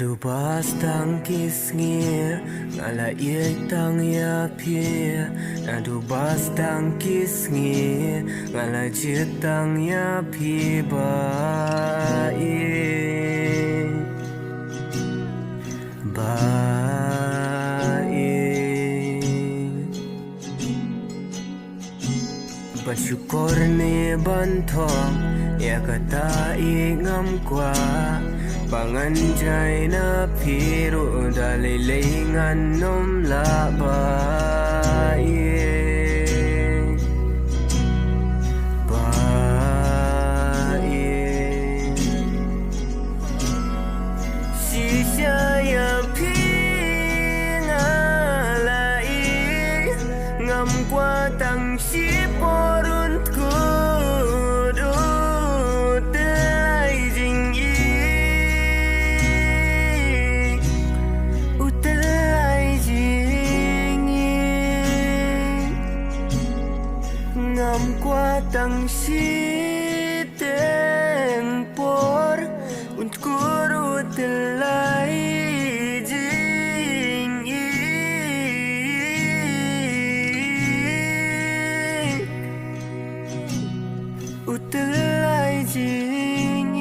du bas tang kisngi ngala iek tang ya pie na du bas tang kisngi ngala jit tang ya pi ba bersyukur ni bantong ya kata ingam kwa pangan jai na piru dalilingan nom la ba shisha ya pi ngalai ngam kwa tang shi porun ku ngam qua tang si tempor untuk utelai jing utelai jing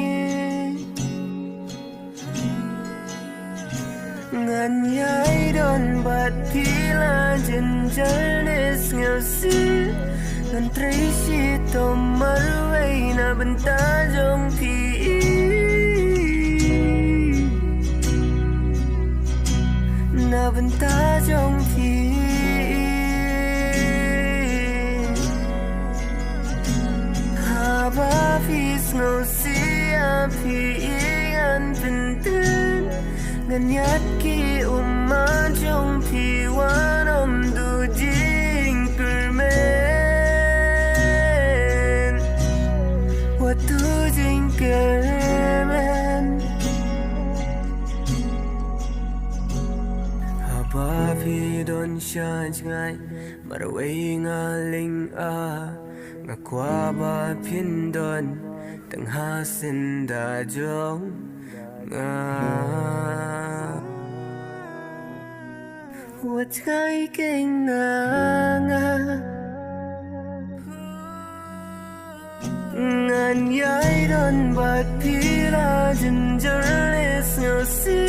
ngan yai don bat pila jenjal nes ngasi ngan tracy to marway na bentajong pi na bentajong pi haba fis no siya pi ngan benten ngan yat ki umajong pi wanom du jing permen tu jing kemen haba phi don sha ngai marway ngaling a ngakwa ba phin don tang ha sin da jong nga what kai keng nga ngan yai don bat pila jenjeres ngasi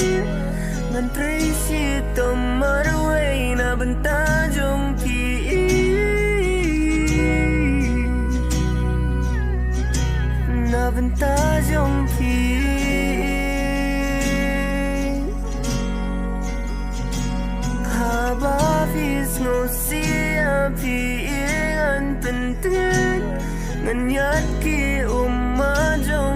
ngan tracy to marway na bentajong pi na bentajong pi haba fis no siya pi ngan penten ngan yat ki umajong